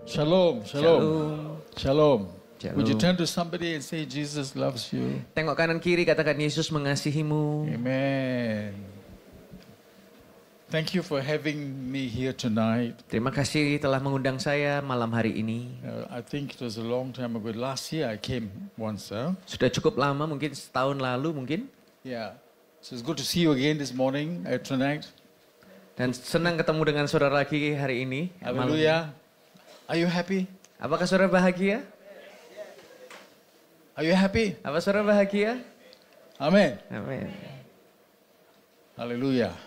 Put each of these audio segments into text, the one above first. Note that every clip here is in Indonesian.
Shalom, shalom, shalom. Shalom. Would you turn to somebody and say, Jesus loves you? Tengok kanan kiri, katakan Yesus mengasihimu. Amen. Thank you for having me here tonight. Terima kasih telah mengundang saya malam hari ini. I think it was a long time ago. Last year I came once. Sudah cukup lama, mungkin setahun lalu mungkin. Yeah. So it's good to see you again this morning, tonight. Dan senang ketemu dengan saudara lagi hari ini. Hallelujah. Are you happy? Apakah saudara bahagia? Are you happy? Apa saudara bahagia? Amen. Amin. Hallelujah.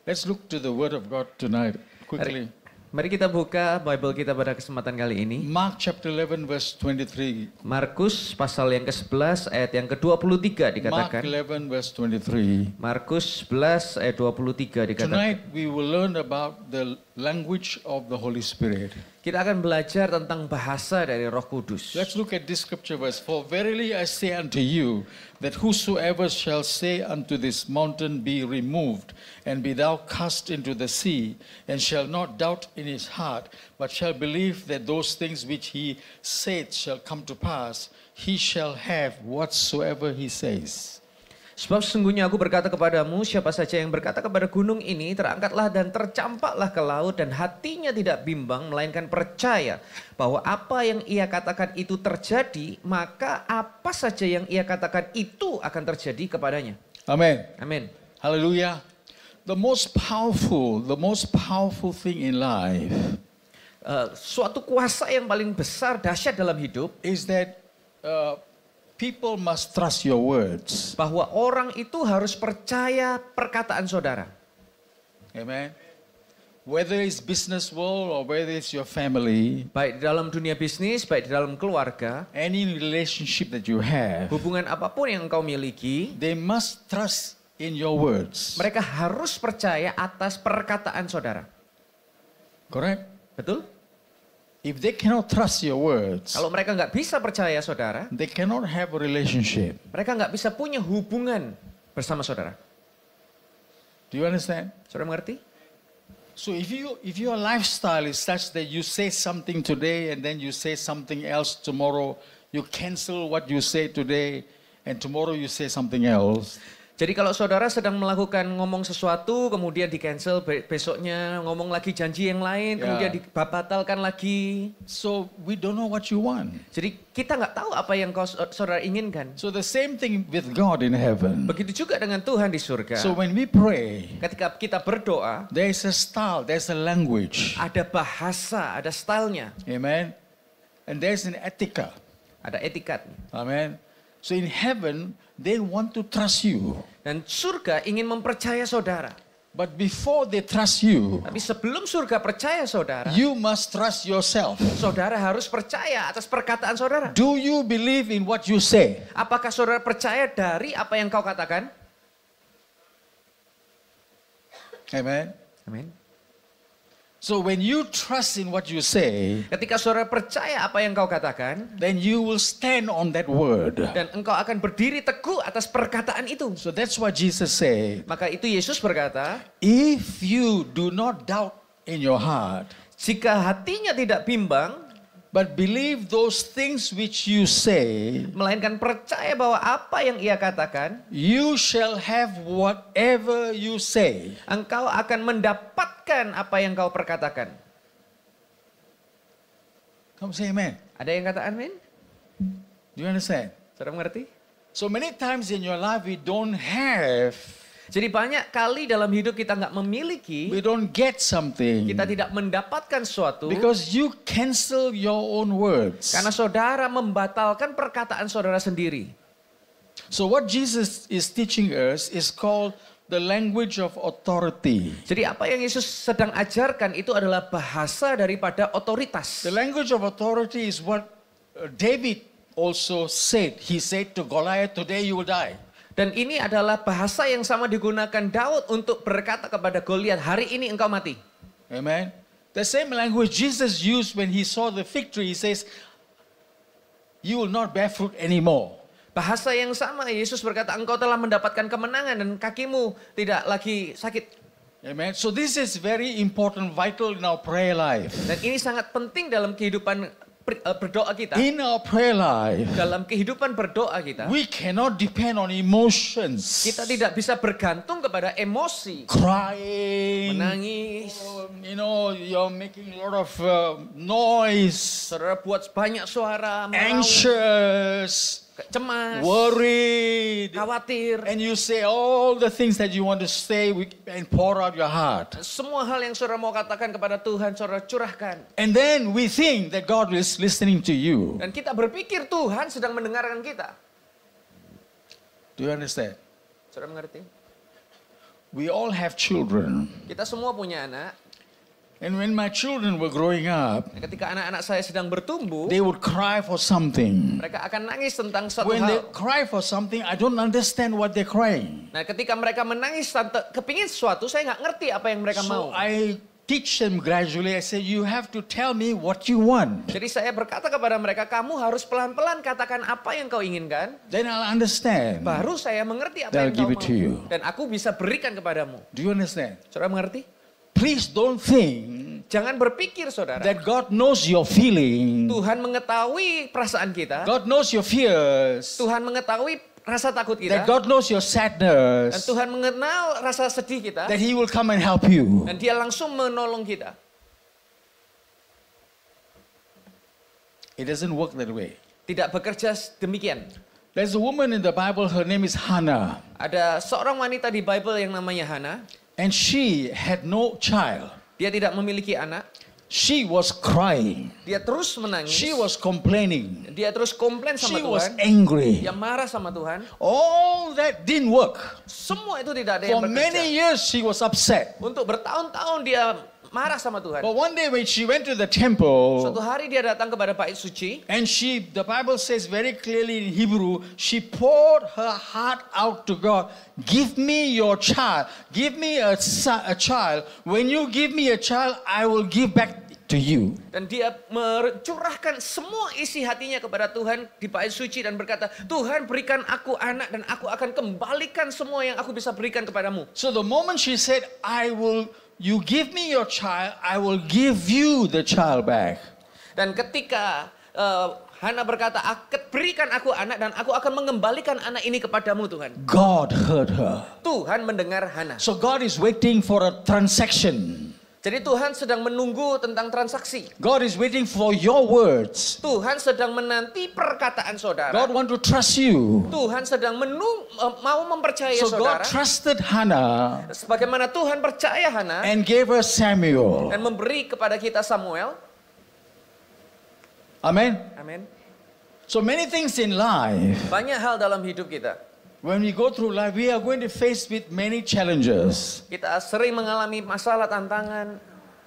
Let's look to the Word of God tonight quickly. Mari kita buka Bible kita pada kesempatan kali ini. Mark chapter 11 verse 23. Markus pasal yang ke-11 ayat yang ke-23 dikatakan. Mark 11 verse 23. Markus 11 ayat 23 dikatakan. Tonight we will learn about the language of the Holy Spirit. Kita akan belajar tentang bahasa dari Roh Kudus. Let's look at this scripture verse. For verily I say unto you, that whosoever shall say unto this mountain, be removed, and be thou cast into the sea, and shall not doubt in his heart, but shall believe that those things which he saith shall come to pass, he shall have whatsoever he says. Sebab sesungguhnya aku berkata kepadamu, siapa saja yang berkata kepada gunung ini, terangkatlah dan tercampaklah ke laut, dan hatinya tidak bimbang, melainkan percaya bahwa apa yang ia katakan itu terjadi, maka apa saja yang ia katakan itu akan terjadi kepadanya. Amen. Amin. Hallelujah. The most powerful thing in life Suatu kuasa yang paling besar, dahsyat dalam hidup, is that people must trust your words. bahwa orang itu harus percaya perkataan saudara. Amen. Whether it's business world or whether it's your family, Baik di dalam dunia bisnis, baik di dalam keluarga, any relationship that you have, hubungan apapun yang engkau miliki, they must trust in your words. mereka harus percaya atas perkataan saudara. Correct? Betul? If they cannot trust your words, Kalau mereka nggak bisa percaya saudara, they cannot have a relationship. mereka nggak bisa punya hubungan bersama saudara. Do you understand? Saudara mengerti? So if your lifestyle is such that you say something today and then you say something else tomorrow, you cancel what you say today and tomorrow you say something else. Jadi kalau saudara sedang melakukan ngomong sesuatu, kemudian di cancel, besoknya ngomong lagi janji yang lain, kemudian dibatalkan lagi. So we don't know what you want. Jadi kita nggak tahu apa yang saudara inginkan. So the same thing with God in heaven. Begitu juga dengan Tuhan di surga. So when we pray, Ketika kita berdoa, there is a style, there's a language. ada bahasa, ada stylenya, Amen. And there's an etika. ada etikat. Amen. So in heaven, they want to trust you. Dan surga ingin mempercaya saudara. But before they trust you, Tapi sebelum surga percaya saudara, you must trust yourself. saudara harus percaya atas perkataan saudara. Do you believe in what you say? Apakah saudara percaya dari apa yang kau katakan? Amen. Amin. So when you trust in what you say, Ketika saudara percaya apa yang kau katakan, then you will stand on that word. dan engkau akan berdiri teguh atas perkataan itu. So that's what Jesus said. Maka itu Yesus berkata, If you do not doubt in your heart, jika hatinya tidak bimbang, but believe those things which you say, melainkan percaya bahwa apa yang ia katakan, you shall have whatever you say. engkau akan mendapatkan apa yang kau perkatakan. Come say amen. Ada yang kata amin? Do you understand? Saudara mengerti? So many times in your life we don't have, Jadi banyak kali dalam hidup kita nggak memiliki, we don't get something kita tidak mendapatkan sesuatu, because you cancel your own words. karena saudara membatalkan perkataan saudara sendiri. So what Jesus is teaching us is called the language of authority. Jadi apa yang Yesus sedang ajarkan itu adalah bahasa daripada otoritas. The language of authority is what David also said. He said to Goliath, today you will die. Dan ini adalah bahasa yang sama digunakan Daud untuk berkata kepada Goliat, hari ini engkau mati. Amen. The same language Jesus used when he saw the fig tree. He says, you will not bear fruit anymore. Bahasa yang sama Yesus berkata, engkau telah mendapatkan kemenangan dan kakimu tidak lagi sakit. Amen. So this is very important, vital in our prayer life. Dan ini sangat penting dalam kehidupan berdoa kita. In our prayer life, Dalam kehidupan berdoa kita, we cannot depend on emotions. kita tidak bisa bergantung kepada emosi. Crying, Menangis, you're making a lot of noise, saudara buat banyak suara, meraung, anxious, cemas, worried, khawatir. and you say all the things that you want to say and pour out your heart. Semua hal yang saudara mau katakan kepada Tuhan, saudara curahkan. And then we think that God is listening to you. Dan kita berpikir Tuhan sedang mendengarkan kita. Do you understand? Saudara mengerti? We all have children. Kita semua punya anak. And when my children were growing up, Dan ketika anak-anak saya sedang bertumbuh, they would cry for something. mereka akan nangis tentang satu When they hal. cry for something, I don't understand what they're crying. Nah, ketika mereka menangis kepingin sesuatu, saya nggak ngerti apa yang mereka So mau. I teach them gradually. I say, you have to tell me what you want. Jadi saya berkata kepada mereka, kamu harus pelan-pelan katakan apa yang kau inginkan. Then I'll understand. Baru saya mengerti apa Then yang I'll kau give it to you. mau. Dan aku bisa berikan kepadamu. Do you understand? Saudara mengerti? Please don't think Jangan berpikir saudara. that God knows your feeling. Tuhan mengetahui perasaan kita. God knows your fears. Tuhan mengetahui rasa takut That kita. God knows your Dan sadness. Tuhan mengenal rasa sedih kita. That He will come and help you. Dan dia langsung menolong kita. It doesn't work that way. Tidak bekerja demikian. There's a woman in the Bible, her name is Hannah. Ada seorang wanita di Bible yang namanya Hana. And she had no child. Dia tidak memiliki anak. She was crying. Dia terus menangis. She was complaining. Dia terus komplain sama She was Tuhan. angry. Dia marah sama Tuhan. All that didn't work. Semua itu tidak ada yang For many bekerja. years she was upset. Untuk bertahun-tahun dia marah sama Tuhan. But one day when she went to the temple, Suatu hari dia datang kepada bait suci. and the Bible says very clearly in Hebrew, she poured her heart out to God. Give me your child. Give me a child. When you give me a child, I will give back to you. Dan dia mencurahkan semua isi hatinya kepada Tuhan di bait suci dan berkata, Tuhan berikan aku anak dan aku akan kembalikan semua yang aku bisa berikan kepadamu. So the moment she said, you give me your child, I will give you the child back. Dan ketika Hana berkata, berikan aku anak dan aku akan mengembalikan anak ini kepadamu Tuhan. God heard her. Tuhan mendengar Hana. So God is waiting for a transaction. Jadi Tuhan sedang menunggu tentang transaksi. God is waiting for your words. Tuhan sedang menanti perkataan saudara. God want to trust you. Tuhan sedang mau mempercayai So God saudara. trusted Hannah Sebagaimana Tuhan percaya Hana and gave her Samuel. dan memberi kepada kita Samuel. Amen. Amin. So many things in life, Banyak hal dalam hidup kita. when we go through life, we are going to face with many challenges. Kita sering mengalami masalah, tantangan.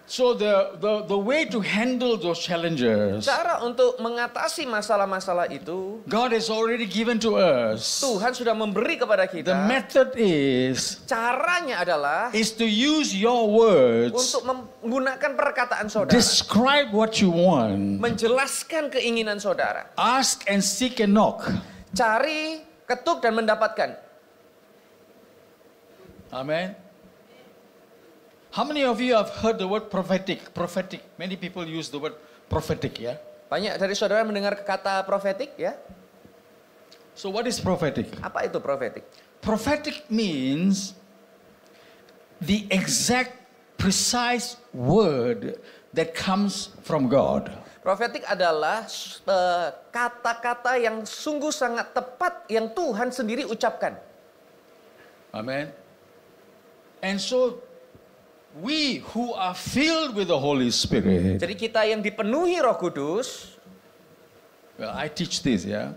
So the way to handle those challenges, Cara untuk mengatasi masalah-masalah itu, God has already given to us. Tuhan sudah memberi kepada The kita. method Caranya adalah is to use your words, untuk menggunakan perkataan saudara. describe what you want, Menjelaskan keinginan saudara. ask and seek and knock. Cari, ketuk dan mendapatkan. Amen. How many of you have heard the word prophetic? Prophetic. Many people use the word prophetic, yeah? Banyak dari saudara mendengar kata profetik ya? So what is prophetic? Apa itu profetik? Prophetic means the exact, precise word that comes from God. Profetik adalah kata-kata yang sungguh sangat tepat yang Tuhan sendiri ucapkan. Amen. And so we who are filled with the Holy Spirit, Jadi kita yang dipenuhi Roh Kudus, well, I teach this, yeah?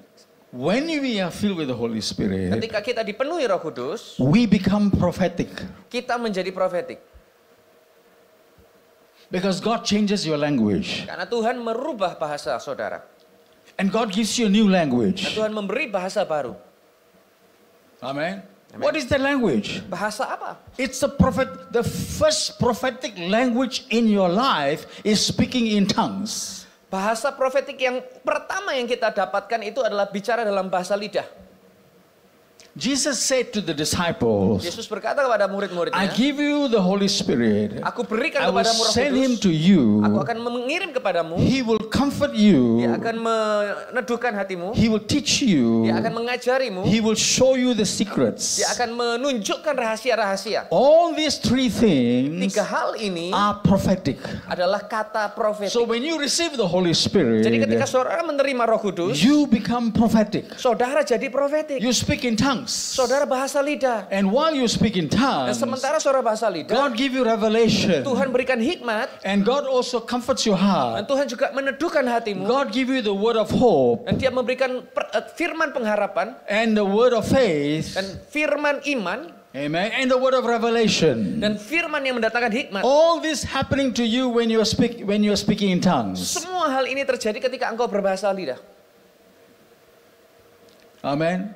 When we are filled with the Holy Spirit, ketika kita dipenuhi Roh Kudus, we become prophetic. kita menjadi profetik. Because God changes your language. Karena Tuhan merubah bahasa saudara. And God gives you a new Dan language. Tuhan memberi bahasa baru. Amen. Amen. What is that language? Bahasa apa? It's the first prophetic language in your life is speaking in tongues. Bahasa profetik yang pertama yang kita dapatkan itu adalah bicara dalam bahasa lidah. Jesus said to the disciples, Yesus berkata kepada I murid-muridnya, give you the Holy Spirit. Aku berikan I will kepadamu Roh send him Kudus. to you. Aku akan mengirim kepadamu. He will comfort you. Dia akan meneduhkan hatimu. He will teach you. Dia akan mengajarimu. He will show you the secrets. Dia akan menunjukkan rahasia-rahasia. All these three things Tiga hal ini are prophetic. adalah kata profetik. So when you receive the Holy Spirit, Jadi ketika saudara menerima Roh Kudus, you become prophetic. saudara jadi profetik. You speak in tongues. Saudara bahasa lidah. And while you speak in Dan tongues, sementara saudara bahasa lidah, God give you revelation. Tuhan berikan hikmat. And God also comforts your Dan heart. Tuhan juga meneduhkan hatimu. God give you the word of hope Dan dia memberikan firman pengharapan. and the word of faith. Dan firman iman. Amen. And the word of revelation. Dan firman yang mendatangkan hikmat. All this happening to you when you are speaking in tongues. Semua hal ini terjadi ketika engkau berbahasa lidah. Amen.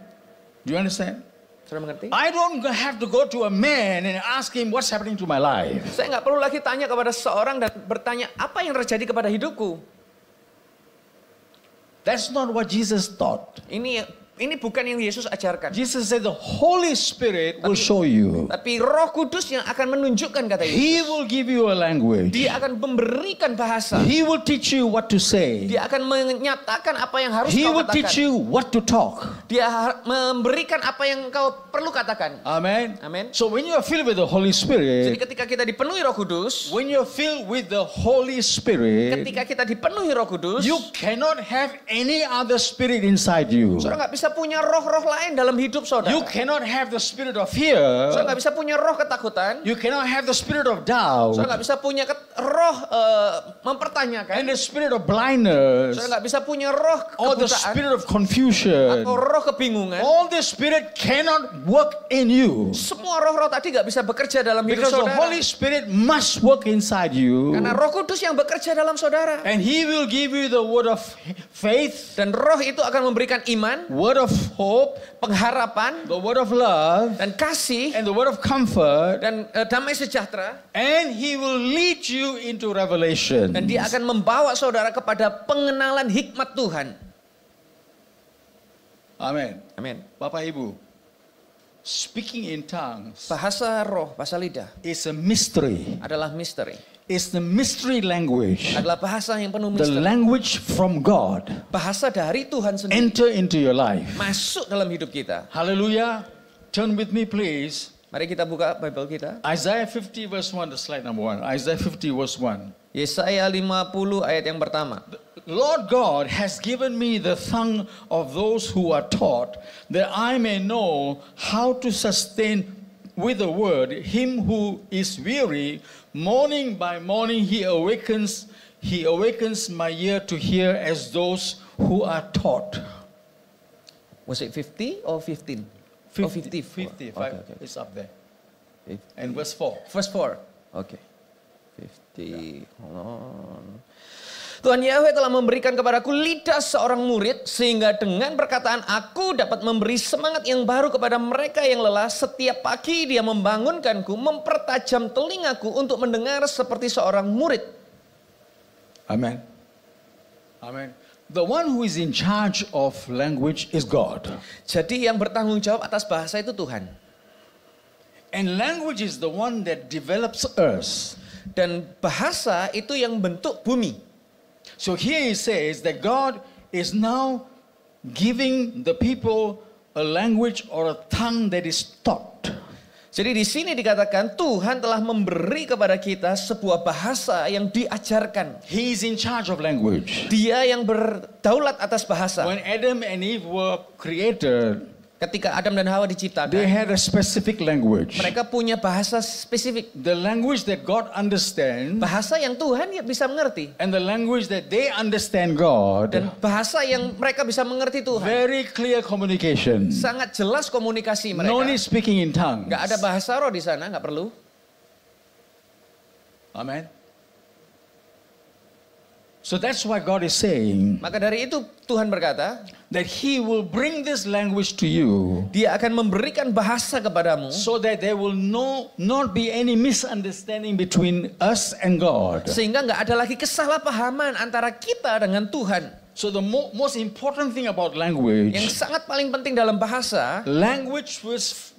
Do you understand? Saudara mengerti? I don't have to go to a man and ask him what's happening to my life. Saya nggak perlu lagi tanya kepada seorang dan bertanya apa yang terjadi kepada hidupku. That's not what Jesus taught. Ini bukan yang Yesus ajarkan. Jesus said the Holy Spirit will show you. Tapi Roh Kudus yang akan menunjukkan kata Yesus. He will give you a language. Dia akan memberikan bahasa. He will teach you what to say. Dia akan menyatakan apa yang harus He kau will teach katakan. you what to talk. Dia memberikan apa yang kau perlu katakan. Amen. Amen. So when you are filled with the Holy Jadi Spirit, ketika kita dipenuhi Roh Kudus, when you're filled with the Holy Spirit, ketika kita dipenuhi Roh Kudus, you cannot have any other spirit inside you. saudara nggak bisa punya roh-roh lain dalam hidup saudara. You cannot have the spirit of fear. Saudara nggak bisa punya roh ketakutan. You cannot have the spirit of doubt. Saudara nggak bisa punya roh mempertanyakan. And the spirit of blindness. Saudara nggak bisa punya roh Or the kebutaan spirit of confusion. atau roh kebingungan. All this spirit cannot work in you. Semua roh-roh tadi nggak bisa bekerja dalam hidup Because the saudara. Holy Spirit must work inside you. Karena Roh Kudus yang bekerja dalam saudara. And He will give you the word of faith, Dan roh itu akan memberikan iman, word of hope, pengharapan, the word of love, dan kasih, and the word of comfort. dan damai sejahtera. And He will lead you into revelation. Dan dia akan membawa saudara kepada pengenalan hikmat Tuhan. Amen. Amin. Bapak Ibu, speaking in tongues Bahasa roh, bahasa lidah is a mystery. adalah misteri. It's the mystery language. Adalah bahasa yang penuh The misteri. language from God Bahasa dari Tuhan sendiri. enter into your life. Masuk dalam hidup kita. Hallelujah. Turn with me please. Mari kita buka Bible kita. Isaiah 50 verse 1, the slide number 1. Isaiah 50 verse 1. Yesaya 50 ayat yang pertama. Lord God has given me the tongue of those who are taught, that I may know how to sustain with the word him who is weary. Morning by morning he awakens my ear to hear as those who are taught. Was it 50 or 15? 50, Oh, 50. 50, Okay. it's up there. 50. And verse 4. Verse 4. Oke. 50. Hold on. Tuhan Yahweh telah memberikan kepadaku lidah seorang murid, sehingga dengan perkataan aku dapat memberi semangat yang baru kepada mereka yang lelah. Setiap pagi dia membangunkanku, mempertajam telingaku untuk mendengar seperti seorang murid. Amen. Amen. The one who is in charge of language is God. Jadi yang bertanggung jawab atas bahasa itu Tuhan. And language is the one that develops us. Dan bahasa itu yang bentuk bumi. So here he says that God is now giving the people a language or a tongue that is taught. Jadi di sini dikatakan Tuhan telah memberi kepada kita sebuah bahasa yang diajarkan. He is in charge of language. Dia yang berdaulat atas bahasa. When Adam and Eve were created, Ketika Adam dan Hawa they diciptakan, had a specific language. mereka punya bahasa spesifik. The language that God understands Bahasa yang Tuhan bisa mengerti. and the language that they understand God. Dan bahasa yang mereka bisa mengerti Tuhan. Very clear communication. Sangat jelas komunikasi No mereka. need speaking in tongues. Gak ada bahasa roh di sana, gak perlu. Amen. So that's why God is saying Maka dari itu Tuhan berkata, that He will bring this language to you Dia akan memberikan bahasa kepadamu. so that there will not be any misunderstanding between us and God. Sehingga gak ada lagi kesalahpahaman antara kita dengan Tuhan. So the most important thing about language, Yang sangat paling penting dalam bahasa, language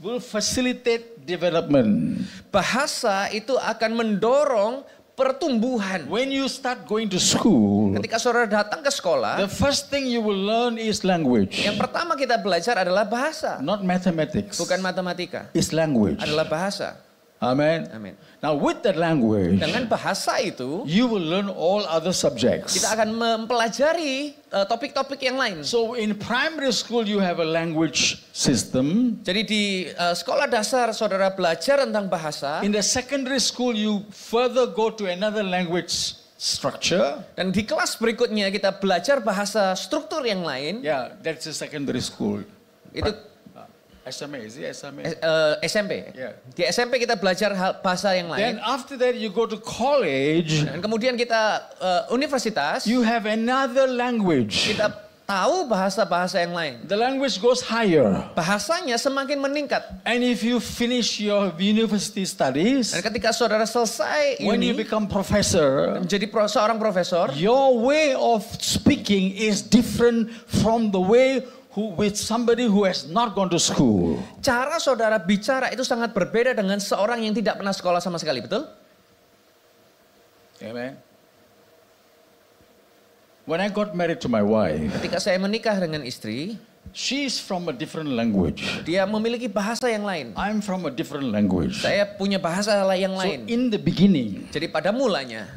will facilitate development. bahasa itu akan mendorong pertumbuhan. When you start going to school, Ketika saudara datang ke the sekolah, first thing you will learn is language. yang pertama kita belajar adalah bahasa. Not mathematics. Bukan matematika, It's language. adalah bahasa. Amen. Amin. Now with that language, Dengan bahasa itu, you will learn all other subjects. kita akan mempelajari topik-topik yang lain. So in primary school you have a language system. Jadi di sekolah dasar saudara belajar tentang bahasa, In the secondary school you further go to another language structure. dan di kelas berikutnya kita belajar bahasa struktur yang lain. Yeah, that's the secondary school. Itu SMA, is it SMA? SMP. Yeah. Di SMP kita belajar bahasa yang Then lain. after that you go to college, Dan kemudian kita universitas, you have another language. kita tahu bahasa-bahasa yang lain. The language goes higher. Bahasanya semakin meningkat. And if you finish your university studies, Dan ketika saudara selesai when you ini, become professor, menjadi seorang profesor, your way of speaking is different from the way with somebody who has not gone to school. cara saudara bicara itu sangat berbeda dengan seorang yang tidak pernah sekolah sama sekali, betul? Amen. When I got married to my wife, Ketika saya menikah dengan istri, she is from a different language. dia memiliki bahasa yang lain. I'm from a different language. Saya punya bahasa yang So lain. in the beginning, Jadi pada mulanya,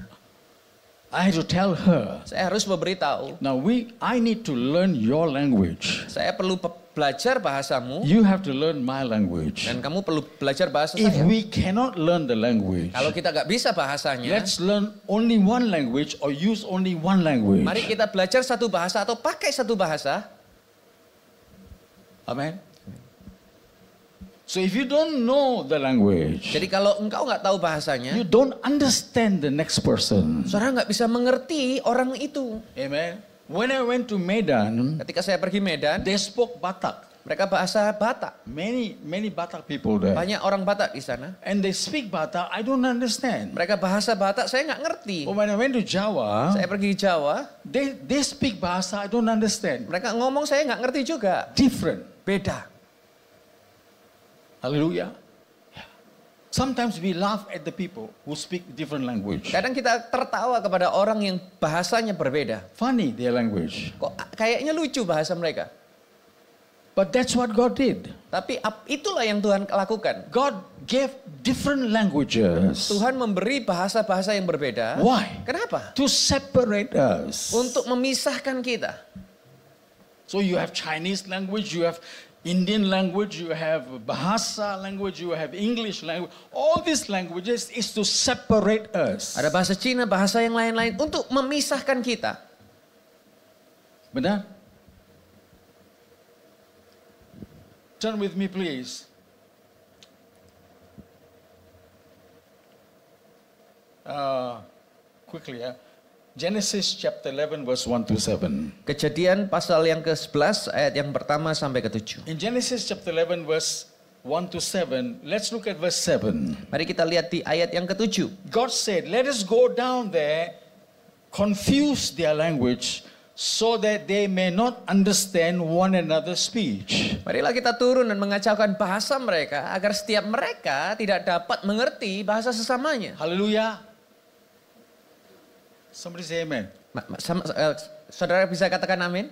I had to tell her, saya harus memberitahu, now I need to learn your language. saya perlu belajar bahasamu, You have to learn my language. dan kamu perlu belajar bahasa If saya. we cannot learn the language, Kalau kita nggak bisa bahasanya, let's learn only one language or use only one language. mari kita belajar satu bahasa atau pakai satu bahasa. Amen. So if you don't know the language, Jadi kalau engkau nggak tahu bahasanya, you don't understand the next person. saudara nggak bisa mengerti orang itu. Amen. When I went to Medan, Ketika saya pergi Medan, they spoke Batak. mereka bahasa Batak. Many Batak people there. Banyak orang Batak di sana. And they speak Batak, I don't understand. Mereka bahasa Batak, saya nggak ngerti. But when I went to Jawa, Saya pergi Jawa, they speak Bahasa, I don't understand. mereka ngomong saya nggak ngerti juga. Different. Beda. Hallelujah. Yeah. Sometimes we laugh at the people who speak different language. Kadang kita tertawa kepada orang yang bahasanya berbeda. Funny their language. Kok kayaknya lucu bahasa mereka. But that's what God did. Tapi itulah yang Tuhan lakukan. God gave different languages. Tuhan memberi bahasa-bahasa yang berbeda. Why? Kenapa? To separate us. Untuk memisahkan kita. So you have Chinese language, you have Indian language, you have Bahasa language, you have English language. All these languages is to separate us. Ada bahasa Cina, bahasa yang lain-lain untuk memisahkan kita. Benar? Turn with me please. Quickly, Genesis chapter 11 verse 1 to 7. Kejadian pasal yang ke-11 ayat yang pertama sampai ke-7. In Genesis chapter 11 verse 1 to 7, let's look at verse 7. Mari kita lihat di ayat yang ke-7. God said, let us go down there, confuse their language, so that they may not understand one another's speech. Marilah kita turun dan mengacaukan bahasa mereka agar setiap mereka tidak dapat mengerti bahasa sesamanya. Hallelujah. Somebody say amen. Saudara bisa katakan amin?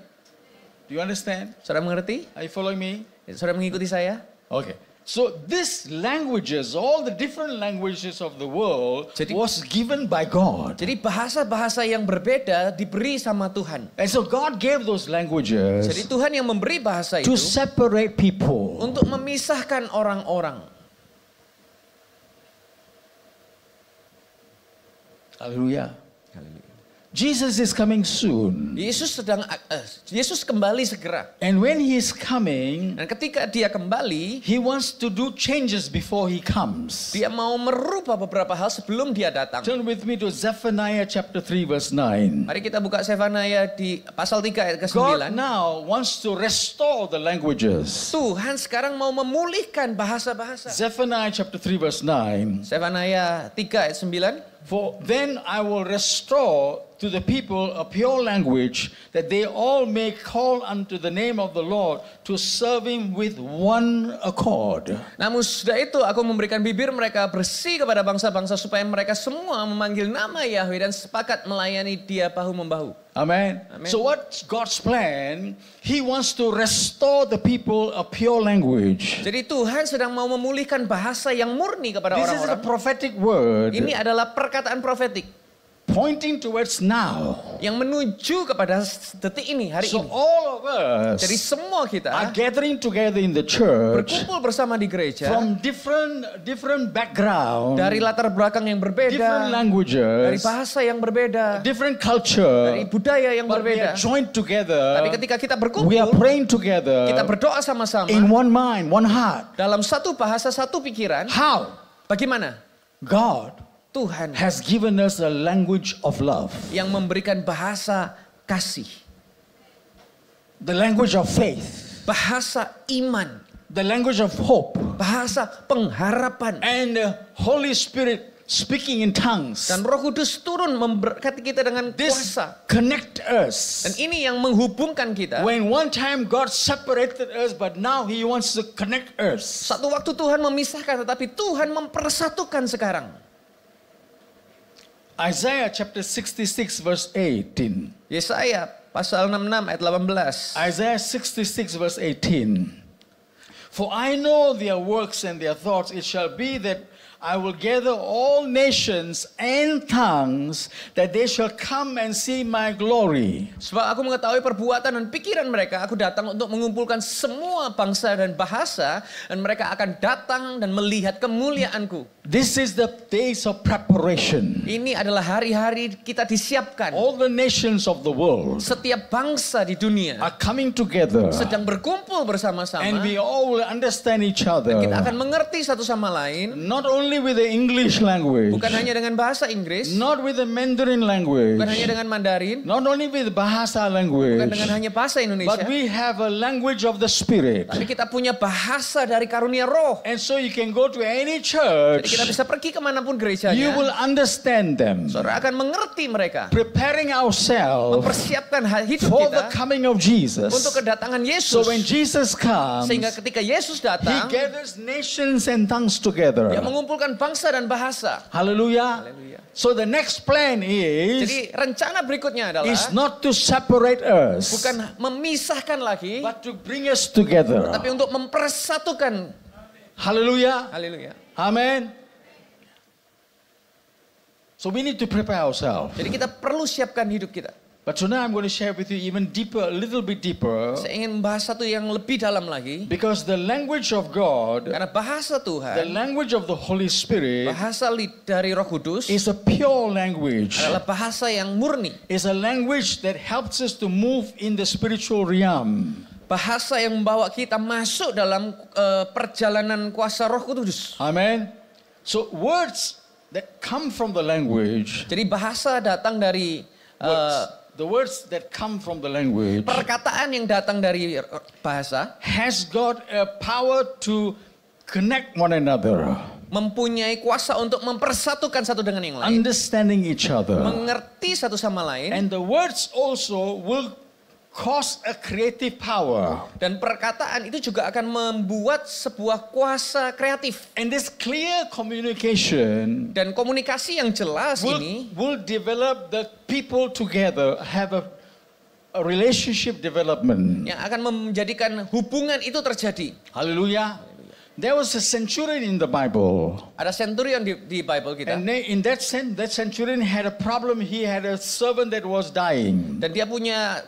Do you understand? Saudara mengerti? Are you following me? Saudara mengikuti saya? Okay. So these languages, all the different languages of the world was given by God. Jadi bahasa-bahasa yang berbeda diberi sama Tuhan. And so God gave those languages Jadi Tuhan yang memberi bahasa to itu separate people. untuk memisahkan orang-orang. Hallelujah. Jesus is coming soon. Yesus kembali segera. And when he is coming, Dan ketika dia kembali, he wants to do changes before he comes. dia mau merubah beberapa hal sebelum dia datang. Turn with me to Zephaniah chapter 3 verse 9. Mari kita buka Zephaniah di pasal 3 ayat ke-9. God now wants to restore the languages. Tuhan sekarang mau memulihkan bahasa-bahasa. Zephaniah chapter 3 verse 9. Zephaniah 3 ayat 9. For then I will restore to the people a pure language, that they all may call unto the name of the Lord to serve him with one accord. Namun sudah itu aku memberikan bibir mereka bersih kepada bangsa-bangsa supaya mereka semua memanggil nama Yahweh dan sepakat melayani Dia bahu-membahu. Amen. Amen. So what's God's plan? He wants to restore the people a pure language. Jadi Tuhan sedang mau memulihkan bahasa yang murni kepada This is a orang-orang. prophetic word Ini adalah perkataan profetik pointing towards now. yang menuju kepada detik ini, hari So ini. all of Jadi us semua are kita gathering together in the church berkumpul bersama di gereja from different background, dari latar belakang yang different berbeda, dari languages, bahasa yang berbeda, different dari culture, budaya yang but we are berbeda. joined together. Tapi ketika kita We are berkumpul, praying together kita berdoa sama-sama in one mind, one heart. dalam satu bahasa, satu pikiran. How? Bagaimana? God Tuhan has given us a language of love, yang memberikan bahasa kasih, the language of faith, bahasa iman, the language of hope, bahasa pengharapan. and the Holy Spirit speaking in tongues. Dan Roh Kudus turun memberkati kita dengan This kuasa. connect us. Dan ini yang menghubungkan kita. When one time God separated us, but now He wants to connect us. Satu waktu Tuhan memisahkan, tetapi Tuhan mempersatukan sekarang. Isaiah chapter 66 verse 18. Yesaya pasal 66 ayat 18. Isaiah 66 verse 18. For I know their works and their thoughts. It shall be that I will gather all nations and tongues, that they shall come and see my glory. Sebab aku mengetahui perbuatan dan pikiran mereka, aku datang untuk mengumpulkan semua bangsa dan bahasa, dan mereka akan datang dan melihat kemuliaanku. This is the days of preparation. Ini adalah hari-hari kita disiapkan. All the nations of the world Setiap bangsa di dunia are coming together, sedang berkumpul bersama-sama. and we all will understand each Kita other. akan mengerti satu sama lain. Not only with the English language, Bukan hanya dengan bahasa Inggris, not with the Mandarin language, bukan hanya dengan Mandarin, not only with bahasa language, bukan dengan hanya bahasa but Indonesia, we have a language of the Spirit. tapi kita punya bahasa dari karunia Roh. And so you can go to any Jadi church, kita bisa pergi kemanapun you gerejanya, will understand them. saudara akan mengerti mereka. Preparing ourselves Mempersiapkan hidup for kita the coming of Jesus. untuk kedatangan So Yesus. when Jesus comes, Sehingga ketika Yesus He datang, gathers nations and tongues Dia together. mengumpulkan bangsa dan bahasa. Hallelujah. Haleluya. So the next plan is Rencana berikutnya adalah not to separate us, bukan memisahkan lagi, but to bring us together. tapi untuk mempersatukan. Hallelujah. Haleluya. Amen. So we need to prepare ourselves. Jadi kita perlu siapkan hidup kita. But tonight I'm going to share with you even deeper, a little bit deeper, Saya ingin membahas satu yang lebih dalam lagi. because the language of God, Karena bahasa the Tuhan, language of the Holy Spirit, bahasa dari Roh Kudus is a pure language. adalah bahasa yang murni. It's a language that helps us to move in the spiritual realm. Bahasa yang membawa kita masuk dalam perjalanan kuasa Roh Kudus. Amen. So words that come from the language, Jadi bahasa datang dari the words that come from the language perkataan yang datang dari bahasa has got a power to connect one another, mempunyai kuasa untuk mempersatukan satu dengan yang lain, understanding each other. mengerti satu sama lain, And the words also will cause a creative power. dan perkataan itu juga akan membuat sebuah kuasa kreatif. And this clear communication Dan komunikasi yang jelas ini will develop the people together, have a relationship development. yang akan menjadikan hubungan itu terjadi. Hallelujah. There was a centurion in the Bible. Ada centurion di Bible kita. And in that centurion had a problem. He had a servant that was dying. Dan dia punya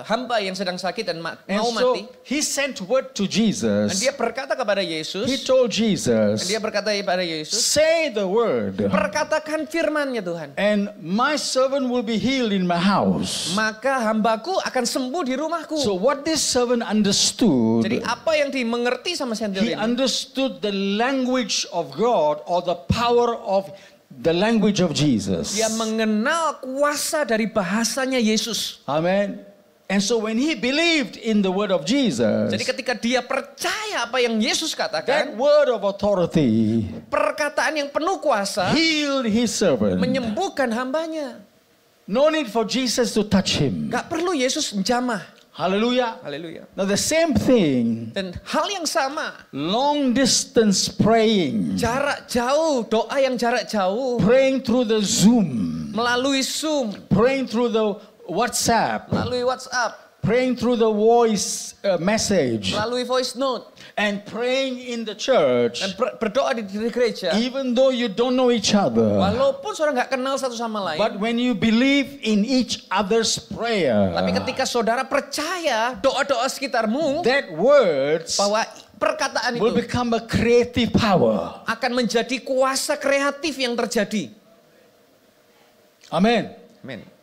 hamba yang sedang sakit dan And mau so mati. he sent word to Dan Jesus. dia berkata kepada Yesus. He told Dan Jesus, dia berkata kepada Yesus, say the word, perkatakan firman-Nya Tuhan. and my servant will be healed in my house. Maka hambaku akan sembuh di rumahku. So what this servant understood, Jadi apa yang dimengerti sama he centurion ini? understood the language of God, or the power of the language of Jesus. Dia mengenal kuasa dari bahasanya Yesus. Amen. And so when he believed in the word of Jesus, Jadi ketika dia percaya apa yang Yesus that katakan, word of authority perkataan yang penuh kuasa healed his servant. menyembuhkan hambanya. No need for Jesus to touch him. Gak perlu Yesus menjamah. Hallelujah. Haleluya. Now the same thing, Dan hal yang sama, long distance praying, jarak jauh, doa yang jarak jauh, praying through the Zoom, melalui Zoom, praying through the WhatsApp, melalui WhatsApp, praying through the voice message, melalui voice note, and praying in the church, dan berdoa di gereja. even though you don't know each other. Walaupun saudara nggak kenal satu sama lain, But when you believe in each other's prayer, tapi ketika saudara percaya doa-doa sekitarmu, that words bahwa perkataan will itu become a creative power. akan menjadi kuasa kreatif yang terjadi. Amen. Amin.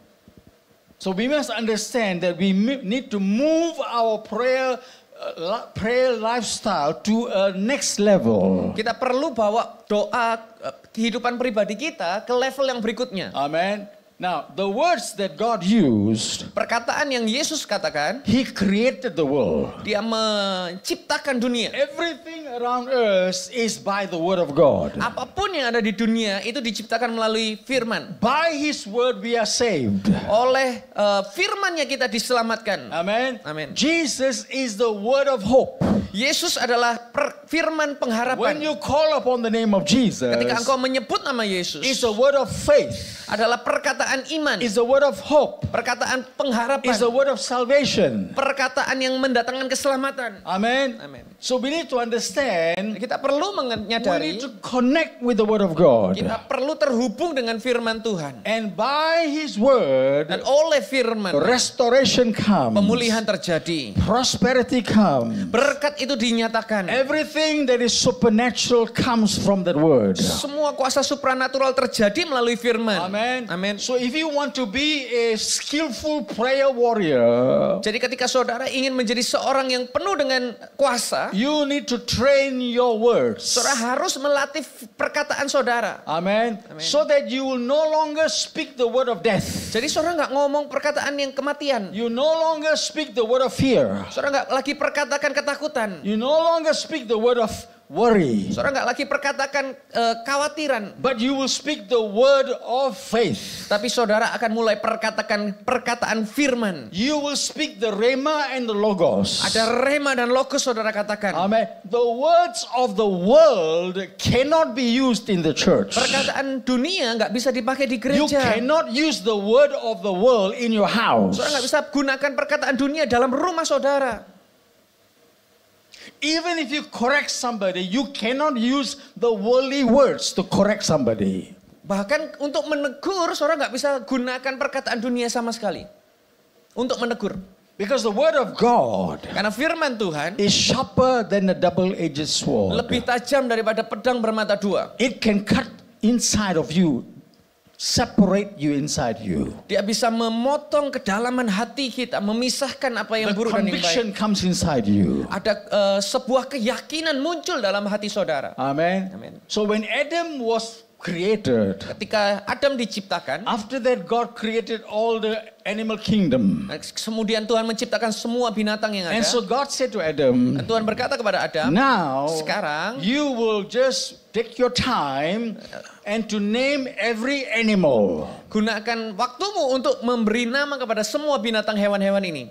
So we must understand that we need to move our prayer lifestyle to a next level. Kita perlu bawa doa kehidupan pribadi kita ke level yang berikutnya. Amen. Now, the words that God used, Perkataan yang Yesus katakan, He created the world. Dia menciptakan dunia. Everything around us is by the word of God. Apapun yang ada di dunia itu diciptakan melalui firman. By His word we are saved. Oleh firman-Nya kita diselamatkan. Amen. Amen. Jesus is the word of hope. Yesus adalah firman When pengharapan. you call upon the name of Jesus, Ketika engkau menyebut nama Yesus, it's a word of faith. adalah perkataan iman, It's a word of hope. perkataan pengharapan, It's a word of salvation. perkataan yang mendatangkan keselamatan. Amen. Amen. So we need to understand, Kita perlu we menyadari, need to connect with the word of God. kita perlu terhubung dengan firman Tuhan. And by His word, Dan oleh firman, restoration comes. pemulihan terjadi. Prosperity comes. Berkat itu dinyatakan. Everything that is supernatural comes from that word. Semua kuasa supranatural terjadi melalui firman. Amen. Amen. So if you want to be a skillful prayer warrior, Jadi ketika saudara ingin menjadi seorang yang penuh dengan kuasa, you need to train your words. saudara harus melatih perkataan saudara. Amen. Amen. So that you will no longer speak the word of death. Jadi saudara nggak ngomong perkataan yang kematian. You no longer speak the word of fear. Saudara nggak lagi perkatakan ketakutan. You no longer speak the word of worry. Saudara nggak lagi perkatakan khawatiran. But you will speak the word of faith. Tapi saudara akan mulai perkataan firman. You will speak the rhema and the logos. Ada rema dan logos saudara katakan. Amen. The words of the world cannot be used in the church. Perkataan dunia nggak bisa dipakai di You gereja. cannot use the word of the world in your house. Saudara nggak bisa gunakan perkataan dunia dalam rumah saudara. Even if you correct somebody, you cannot use the worldly words to correct somebody. Bahkan untuk menegur, saudara nggak bisa gunakan perkataan dunia sama sekali. Untuk menegur. Because the word of God Karena firman Tuhan is sharper than a double-edged sword. lebih tajam daripada pedang bermata dua. It can cut inside of you, separate you inside you. Dia bisa memotong kedalaman hati kita, memisahkan apa yang The buruk dan yang baik. conviction comes inside you. Ada sebuah keyakinan muncul dalam hati saudara. Amen. Amen. So when Adam was created, Ketika Adam diciptakan, after that God created all the animal kingdom. kemudian Tuhan menciptakan semua binatang yang ada. And so God said to Adam, Dan Tuhan berkata kepada Adam, now sekarang you will just take your time and to name every animal. gunakan waktumu untuk memberi nama kepada semua binatang hewan-hewan ini.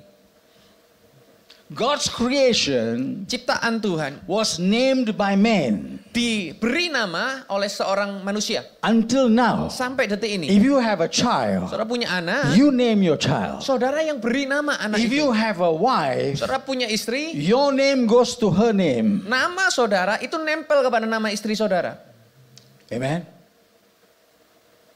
God's creation Ciptaan Tuhan was named by man diberi nama oleh seorang manusia. until now. Sampai detik ini. If you have a child, Saudara punya anak, you name your child. saudara yang beri nama anak If itu. you have a wife, Saudara punya istri, your name goes to her name. nama saudara itu nempel kepada nama istri saudara. Amen.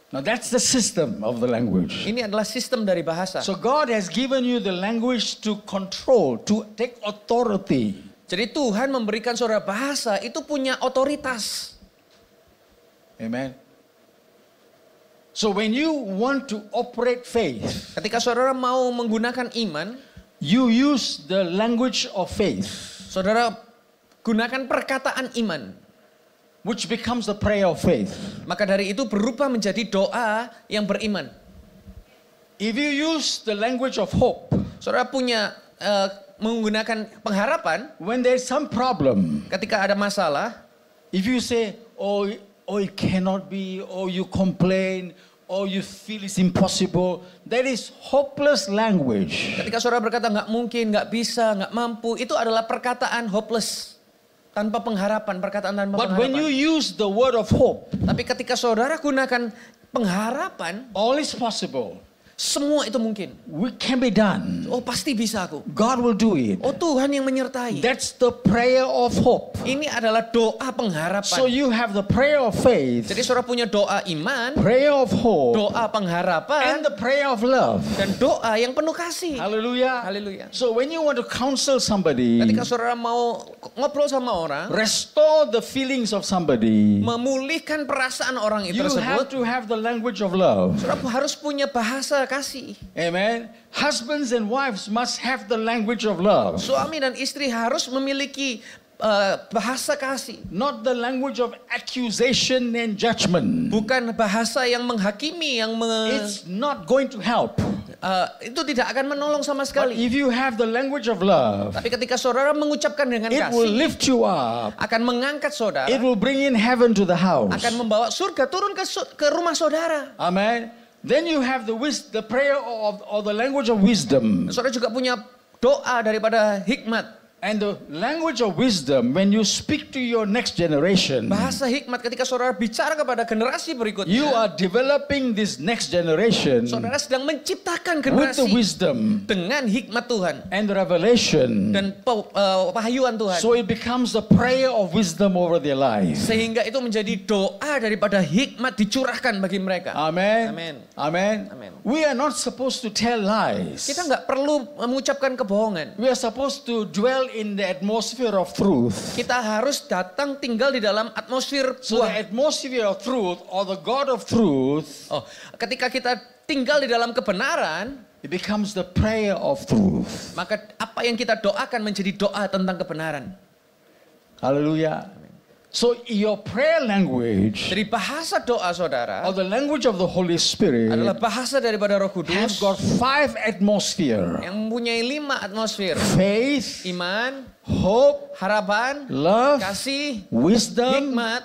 Now that's the system of the language. Ini adalah sistem dari bahasa. So God has given you the language to control, to take authority. Jadi Tuhan memberikan saudara bahasa itu punya otoritas. Amen. So when you want to operate faith, Ketika saudara mau menggunakan iman, you use the language of faith, saudara gunakan perkataan iman. which becomes the prayer of faith. Maka dari itu berubah menjadi doa yang beriman. If you use the language of hope, Saudara punya menggunakan pengharapan when there's some problem, ketika ada masalah. if you say, oh, it cannot be, or you complain, or you feel it's impossible, that is hopeless language. Ketika saudara berkata nggak mungkin, nggak bisa, nggak mampu, itu adalah perkataan hopeless. Tanpa pengharapan, perkataan tanpa But when you pengharapan. use the word of hope, Tapi ketika saudara gunakan pengharapan, all is possible. semua itu mungkin. We can be done. Oh pasti bisa aku. God will do it. Oh Tuhan yang menyertai. That's the prayer of hope. Ini adalah doa pengharapan. So you have the prayer of faith, Jadi saudara punya doa iman, prayer of hope, doa pengharapan, and the prayer of love. dan doa yang penuh kasih. Hallelujah. Haleluya. So when you want to counsel somebody, Ketika saudara mau ngobrol sama orang, restore the feelings of somebody, memulihkan perasaan orang itu you have tersebut, to have the language of love. saudara harus punya bahasa kasih. Amen. Husbands and wives must have the language of love, Suami dan istri harus memiliki bahasa kasih. not the language of accusation and judgment. Bukan bahasa yang menghakimi, yang It's not going to help. itu tidak akan menolong sama But sekali. if you have the language of love, Tapi ketika saudara mengucapkan dengan it will kasih, lift you up. akan mengangkat saudara, It will bring in heaven to the house. akan membawa surga turun ke rumah saudara. Amen. Then you have the prayer or the language of wisdom. Saudara juga punya doa daripada hikmat. And the language of wisdom, when you speak to your next generation, Bahasa hikmat ketika saudara bicara kepada generasi berikutnya, you are developing this next generation saudara sedang menciptakan with the generasi wisdom dengan hikmat Tuhan and revelation. dan wahyuan Tuhan. So it becomes the prayer of wisdom over their life. Sehingga itu menjadi doa daripada hikmat dicurahkan bagi mereka. Amen. Amen. Amen. Amen. We are not supposed to tell lies. Kita nggak perlu mengucapkan kebohongan. We are supposed to dwell in the atmosphere of truth. Kita harus datang tinggal di dalam atmosfer So the buah. atmosphere of truth or the God of truth, Oh, ketika kita tinggal di dalam kebenaran, it becomes the prayer of truth. maka apa yang kita doakan menjadi doa tentang kebenaran. Hallelujah. So your prayer language Jadi bahasa doa saudara or the language of the Holy Spirit adalah bahasa daripada Roh has Kudus got 5 atmosphere. yang mempunyai 5 atmosfer. Faith, Iman, hope, harapan, love, kasih, wisdom, hikmat,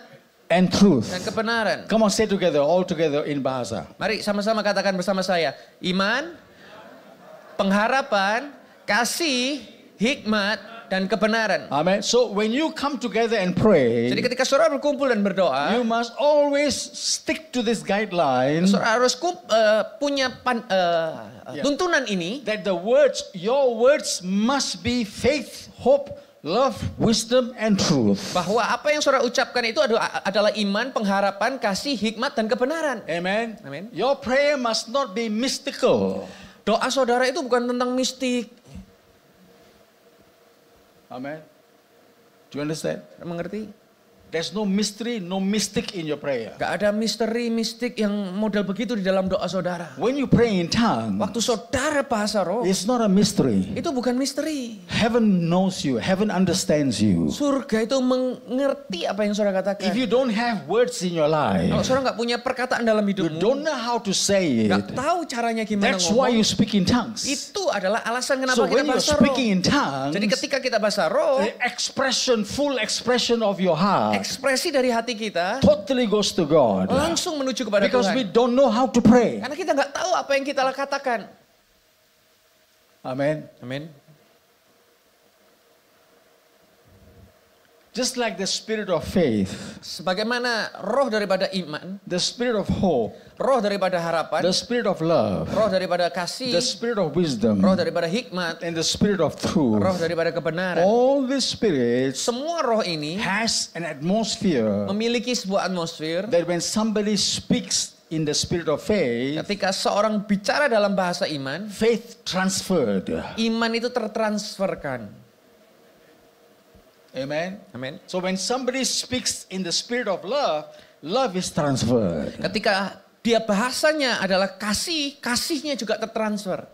and truth. dan kebenaran. Come on, say together, all together in Bahasa. Mari sama-sama katakan bersama saya. Iman, pengharapan, kasih, hikmat, dan kebenaran. Amen. So when you come together and pray, Jadi ketika saudara berkumpul dan berdoa, you must always stick to this guideline saudara harus punya tuntunan ini. that your words must be faith, hope, love, wisdom, and truth. Bahwa apa yang saudara ucapkan itu adalah iman, pengharapan, kasih, hikmat, dan kebenaran. Amen. Amen. Your prayer must not be mystical. Doa saudara itu bukan tentang mistik. Amen. Do you understand? Mengerti? There's no mystery, no mystic in your prayer. Gak ada misteri, mistik yang model begitu di dalam doa saudara. When you pray in tongue, Waktu saudara bahasa roh, it's not a mystery. itu bukan misteri. Heaven knows you. Heaven understands you. Surga itu mengerti apa yang saudara katakan. If you don't have words in your Kalau life, saudara nggak punya perkataan dalam you hidupmu, don't know how to say nggak it. tahu caranya gimana That's why you ngomong, speak in tongues. itu adalah alasan kenapa So kita when you're bahasa roh. speaking in tongues, Jadi ketika kita bahasa roh, the expression, full expression of your heart ekspresi dari hati kita totally goes to God. langsung menuju kepada Because we Tuhan. don't know how to pray. Karena kita nggak tahu apa yang kita katakan. Amen. Amin. Just like the spirit of faith, Sebagaimana roh daripada iman, the spirit of hope, roh daripada harapan, the spirit of love, roh daripada kasih, the spirit of wisdom, roh daripada hikmat, and the spirit of roh truth. daripada kebenaran. All these spirits Semua roh ini has an atmosphere memiliki sebuah atmosfer. that when somebody speaks in the spirit of faith, Ketika seorang bicara dalam bahasa iman, faith transferred. iman itu tertransferkan. Amen. Amin. So when somebody speaks in the spirit of love, love is transferred. Ketika dia bahasanya adalah kasih, kasihnya juga tertransfer.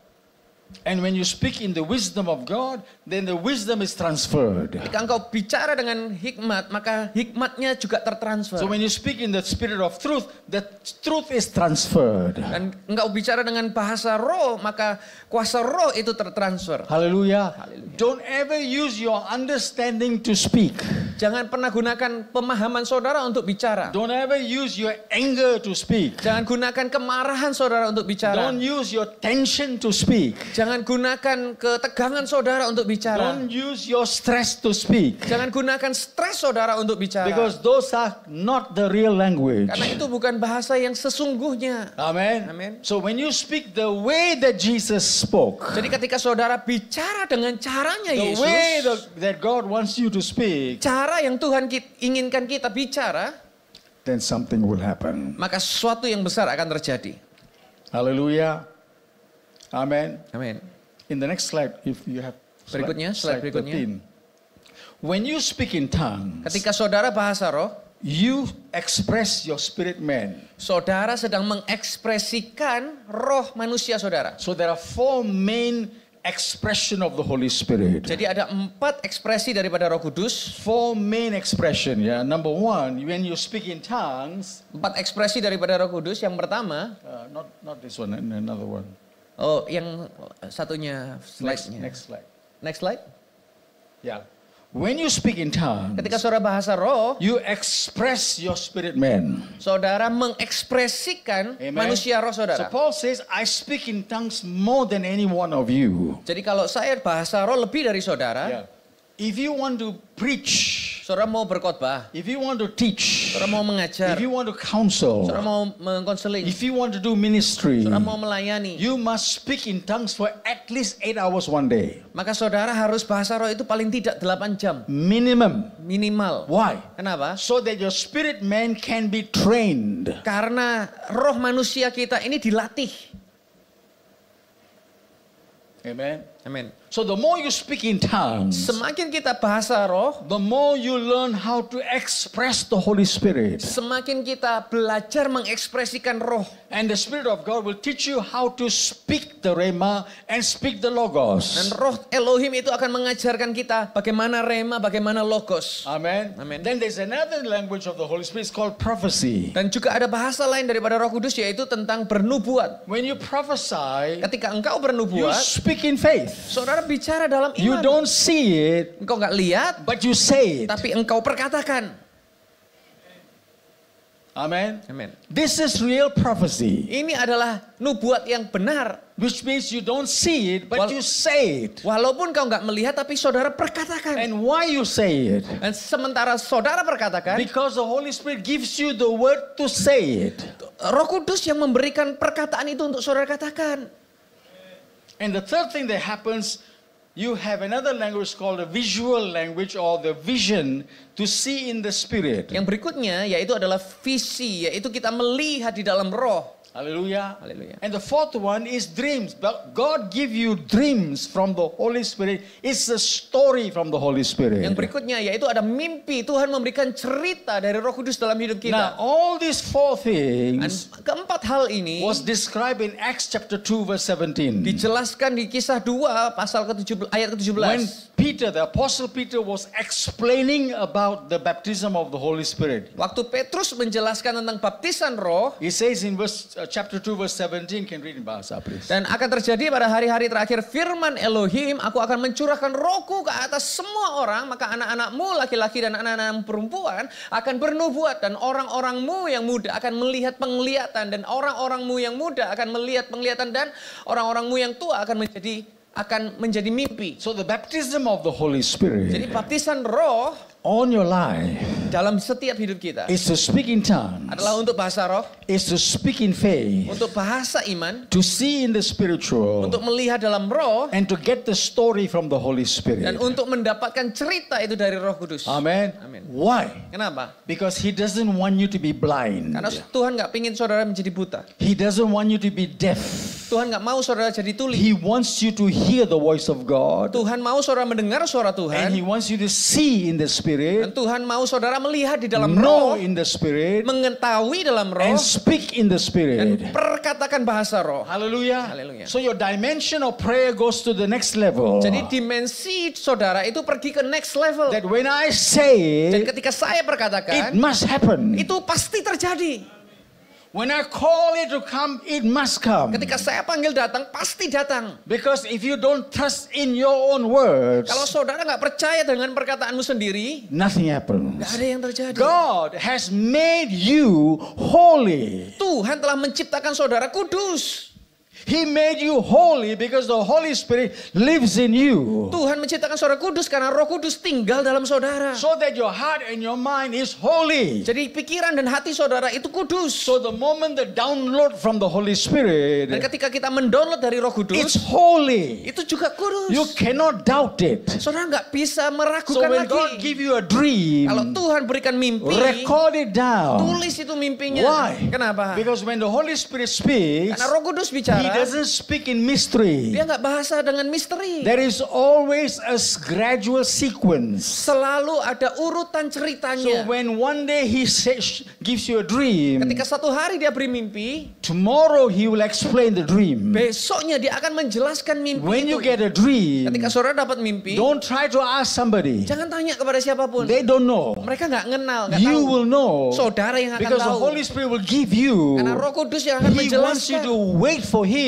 And when you speak in the wisdom of God, then the wisdom is transferred. Ketika engkau bicara dengan hikmat, maka hikmatnya juga tertransfer. So when you speak in the spirit of truth, the truth is transferred. Dan engkau bicara dengan bahasa roh, maka kuasa roh itu tertransfer. Hallelujah. Don't ever use your understanding to speak. Jangan pernah gunakan pemahaman saudara untuk bicara. Don't ever use your anger to speak. Jangan gunakan kemarahan saudara untuk bicara. Don't use your tension to speak. Jangan gunakan ketegangan saudara untuk bicara. Don't use your stress to speak. Jangan gunakan stres saudara untuk bicara. Because those are not the real language. Karena itu bukan bahasa yang sesungguhnya. Amen. Amen. So when you speak the way that Jesus spoke, Jadi ketika saudara bicara dengan caranya the Yesus, way that God wants you to speak, cara yang Tuhan inginkan kita bicara, then something will happen. maka sesuatu yang besar akan terjadi. Hallelujah. Amen. Amin. In the next slide, if you have Berikutnya, slide berikutnya. 13. When you speak in tongues, Ketika saudara bahasa roh, you express your spirit man. saudara sedang mengekspresikan roh manusia saudara. So there are 4 main expression of the Holy Spirit. Jadi ada 4 ekspresi daripada Roh Kudus. 4 main expression. Yeah. Number 1, when you speak in tongues. 4 ekspresi daripada Roh Kudus. Yang pertama, Not this one, another one. oh yang satunya slide-nya. Next slide. Next slide. Yeah. When you speak in tongues, Ketika saudara bahasa roh, you express your spirit man. saudara mengekspresikan manusia roh So saudara. Paul says, I speak in tongues more than any one of you. Jadi kalau saya bahasa roh lebih dari saudara, Yeah. If you want to preach, saudara mau berkhotbah, if you want to teach, saudara mau mengajar, if you want to counsel, saudara mau mengkonseling, if you want to do ministry, saudara mau melayani, you must speak in tongues for at least 8 hours one day. maka saudara harus bahasa roh itu paling tidak 8 jam. Minimum. Minimal. Why? Kenapa? So that your spirit man can be trained. Karena roh manusia kita ini dilatih. Amen. Amin. So the more you speak in tongues, Semakin kita bahasa roh, the more you learn how to express the Holy Spirit. semakin kita belajar mengekspresikan roh. And the Spirit of God will teach you how to speak the Rhema and speak the Dan Logos. roh Elohim itu akan mengajarkan kita bagaimana rema, bagaimana logos. Amen. Amen. Then there's another language of the Holy Spirit, it's called prophecy. Dan juga ada bahasa lain daripada Roh Kudus yaitu tentang bernubuat. When you prophesy, Ketika engkau you bernubuat, speak in faith. saudara bicara dalam You iman. don't see it, Engkau nggak lihat, but you say it. tapi engkau perkatakan. Amen. Amin. This is real prophecy, Ini adalah nubuat yang benar. which means you don't see it, but Wal- you say it. Walaupun kau nggak melihat, tapi saudara perkatakan. And why you say it? Dan sementara saudara perkatakan, Because the Holy Spirit gives you the word to say it. Roh Kudus yang memberikan perkataan itu untuk saudara katakan. And the third thing that happens, you have another language called the visual language or the vision to see in the spirit. Yang berikutnya yaitu adalah visi, yaitu kita melihat di dalam roh. Hallelujah. Hallelujah. And the fourth one is dreams. But God give you dreams from the Holy Spirit. It's a story from the Holy Spirit. Yang berikutnya yaitu ada mimpi. Tuhan memberikan cerita dari Roh Kudus dalam hidup Now, kita. all these 4 Dan things keempat hal ini was described in Acts chapter 2 verse 17. dijelaskan di Kisah 2 pasal ke-17 ayat ke-17. When Peter, the apostle Peter was explaining about the baptism of the Holy Spirit. Waktu Petrus menjelaskan tentang baptisan roh, He says in chapter 2 verse 17, can read in bahasa please. dan akan terjadi pada hari-hari terakhir firman Elohim, aku akan mencurahkan rohku ke atas semua orang, maka anak-anakmu laki-laki dan anak-anakmu perempuan akan bernubuat, dan orang-orangmu yang muda akan melihat penglihatan, dan orang-orangmu yang muda akan melihat penglihatan, dan orang-orangmu yang tua akan menjadi mimpi. So the baptism of the Holy Spirit Jadi baptisan roh on your life dalam setiap hidup kita is to speak in tongues, adalah untuk bahasa roh, is to speak in faith, untuk bahasa iman, to see in the spiritual, untuk melihat dalam roh, and to get the story from the Holy dan Spirit. untuk mendapatkan cerita itu dari Roh Kudus. Amen. Amen. Why? Kenapa? Because He doesn't want you to be blind. Karena Tuhan nggak pingin saudara menjadi buta. He doesn't want you to be deaf. Tuhan nggak mau saudara jadi tuli. He wants you to hear the voice of God, Tuhan mau saudara mendengar suara and He Tuhan, wants you to see in the spirit. spirit, Tuhan mau saudara melihat di dalam know roh, in the spirit, mengetahui dalam roh, and speak in the dan spirit. perkatakan bahasa roh. Hallelujah. Hallelujah. So your dimension of prayer goes to the next level. Jadi dimensi saudara itu pergi ke next level. That when I say Dan it, ketika saya it perkatakan, must happen. itu pasti terjadi. When I call it to come, it must come. Ketika saya panggil datang, pasti datang. Because if you don't trust in your own words, Kalau saudara nggak percaya dengan perkataanmu sendiri, nothing happens. nggak ada yang terjadi. God has made you holy. Tuhan telah menciptakan saudara kudus. He made you holy because the Holy Spirit lives in you. Tuhan menciptakan saudara kudus karena Roh Kudus tinggal dalam saudara. So that your heart and your mind is holy. Jadi pikiran dan hati saudara itu kudus. So the moment the download from the Holy Dan Spirit, ketika kita mendownload dari Roh it's Kudus, holy. itu juga kudus. You cannot doubt it. Saudara nggak bisa So meragukan when God lagi. give you a dream, Kalau Tuhan berikan mimpi, record it down. tulis itu mimpinya. Why? Kenapa? Because when the Holy Spirit speaks, Karena Roh Kudus He bicara, doesn't speak in mystery. dia nggak bahasa dengan misteri. There is always a gradual sequence. Selalu ada urutan So ceritanya. when one day He gives you a dream, Ketika satu hari dia beri mimpi, tomorrow He will explain the dream. besoknya dia akan menjelaskan mimpi When itu. you get a dream, Ketika saudara dapat mimpi, don't try to ask somebody. jangan tanya kepada siapapun. They don't know. Mereka nggak kenal, nggak You tahu. will know. Saudara yang akan Because the tahu. Holy Spirit will give you. Karena Roh Kudus yang akan He wants you menjelaskan. to wait for Him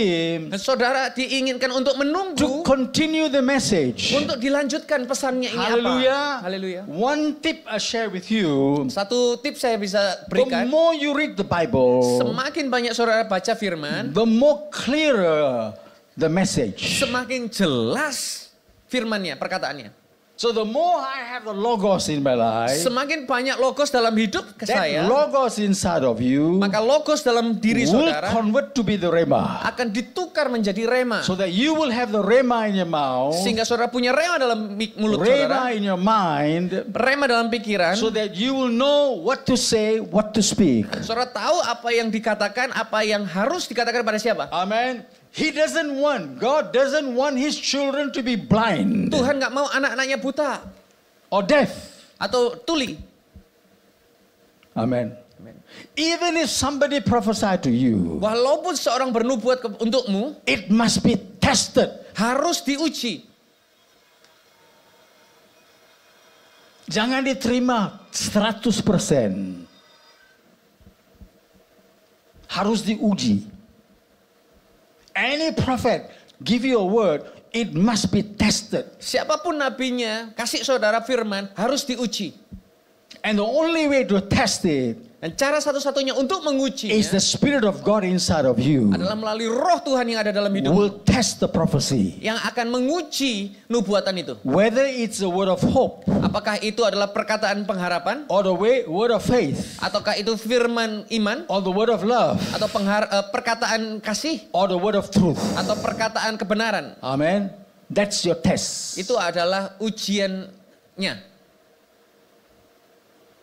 Dan saudara diinginkan untuk to menunggu continue the message. untuk dilanjutkan pesannya ini Hallelujah. apa. Haleluya. One tip I share with you. Satu tips saya bisa The berikan. more you read the Bible, Semakin banyak saudara baca firman, the more clearer the message. semakin jelas firmannya, perkataannya. So the more I have the logos in my life, Semakin banyak logos dalam hidup ke that saya, logos inside of you maka logos dalam diri will saudara convert to be the rema. akan ditukar menjadi rema. So that you will have the rema in your mouth, Sehingga saudara punya rema dalam mulut saudara, rema in your mind, rema dalam pikiran. so that you will know what to say, what to speak. Saudara tahu apa yang dikatakan, apa yang harus dikatakan pada siapa. Amen. God doesn't want His children to be blind Tuhan nggak mau anak-anaknya buta or deaf. atau tuli. Amen. Amen. Even if somebody prophesy to you, Walaupun seorang bernubuat untukmu, it must be tested. harus diuji. Jangan diterima 100%. Harus diuji. Any prophet give you a word, it must be tested. Siapapun nabinya, kasih saudara firman, harus diuji. And the only way to test it Dan cara satu-satunya untuk is mengujinya the Spirit of God inside of you adalah melalui roh Tuhan yang ada dalam hidup. will test the prophecy. Yang akan menguji nubuatan itu. Whether it's a word of hope Apakah itu adalah perkataan pengharapan? or the word of faith Ataukah itu firman iman? or the word of love Atau perkataan kasih? or the word of truth. Atau perkataan kebenaran? Amen. That's your test. Itu adalah ujiannya.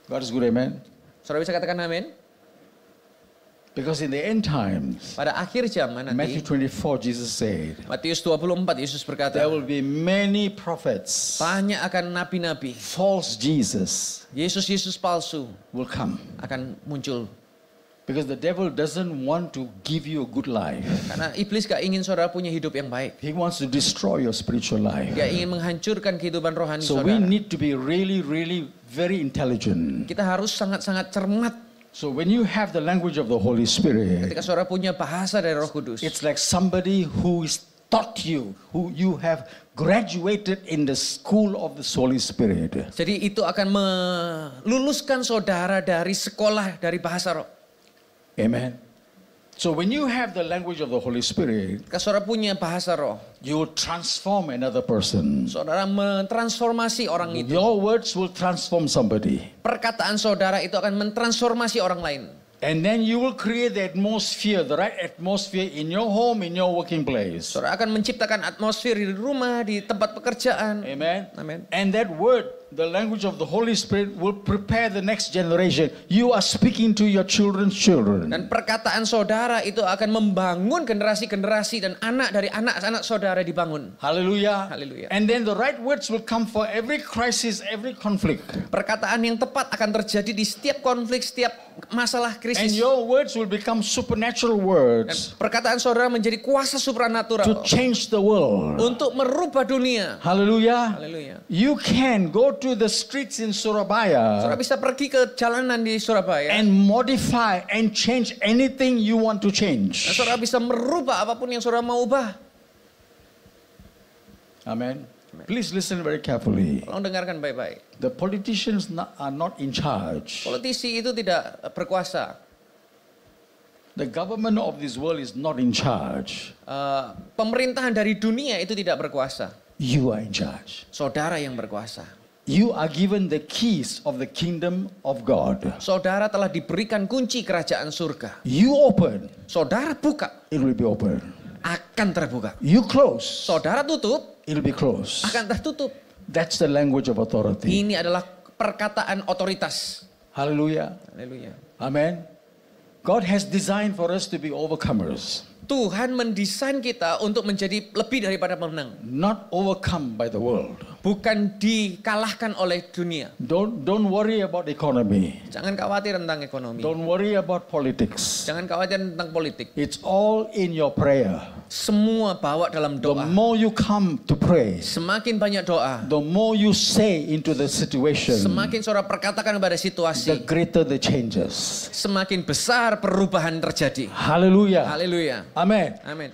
God is good, amen. Saudara bisa katakan amin? Because in the end times, Pada akhir zaman Matthew nanti, 24, Jesus said, Matius 24, Yesus berkata, there will be many prophets, banyak akan nabi-nabi, false Jesus Yesus palsu will come. akan muncul. Because the devil doesn't want to give you a good life. Karena iblis gak ingin saudara punya hidup yang baik. He wants to destroy your spiritual life. Dia ingin menghancurkan kehidupan rohani So we saudara. need to be really, really very intelligent. Kita harus sangat-sangat cermat. So when you have the language of the Holy Spirit, Ketika saudara punya bahasa dari Roh Kudus, it's like somebody who is taught you, who you have graduated in the school of the Holy Spirit. jadi itu akan meluluskan saudara dari sekolah dari bahasa roh. Amen. So when you have the language of the Holy Spirit, Ketika saudara punya bahasa roh, you will transform another person. saudara mentransformasi orang itu. Your words will transform somebody. Perkataan saudara itu akan mentransformasi orang lain. And then you will create the atmosphere, the right atmosphere in your home, in your working place. Saudara akan menciptakan atmosfer di rumah, di tempat pekerjaan. Amen. Amin. And that word the language of the Holy Spirit will prepare the next generation. You are speaking to your children's children. Dan perkataan saudara itu akan membangun generasi-generasi dan anak dari anak-anak saudara dibangun. Hallelujah. Hallelujah. And then the right words will come for every crisis, every conflict. Perkataan yang tepat akan terjadi di setiap konflik, setiap masalah And krisis. your words will become supernatural Dan words perkataan saudara menjadi kuasa to supranatural change the world. untuk merubah dunia. Hallelujah. Haleluya. You can go to the streets in Saudara Surabaya bisa pergi ke jalanan di Surabaya. and modify and change anything you want to Dan change. saudara bisa merubah apapun yang saudara mau ubah. Amen. Please listen very carefully. Tolong dengarkan baik-baik. The politicians are not in charge. Politisi itu tidak berkuasa. The government of this world is not in charge. Pemerintahan dari dunia itu tidak berkuasa. You are in charge. Saudara yang berkuasa. You are given the keys of the kingdom of God. Saudara telah diberikan kunci kerajaan surga. You open, Saudara buka, it will be open. akan terbuka. You close, Saudara tutup, it will be closed. akan tertutup. That's the language of authority. Ini adalah perkataan otoritas. Hallelujah. Haleluya. Amen. God has designed for us to be overcomers, Tuhan mendesain kita untuk menjadi lebih daripada pemenang. not overcome by the world. Bukan dikalahkan oleh dunia. Don't worry about economy. Jangan khawatir tentang ekonomi. Don't worry about politics. Jangan khawatir tentang politik. It's all in your prayer. Semua bawa dalam The doa. more you come to pray, Semakin banyak doa, the more you say into the situation, semakin saudara perkatakan kepada the situasi, greater the changes. semakin besar perubahan terjadi. Hallelujah. Haleluya. Amen. Amin.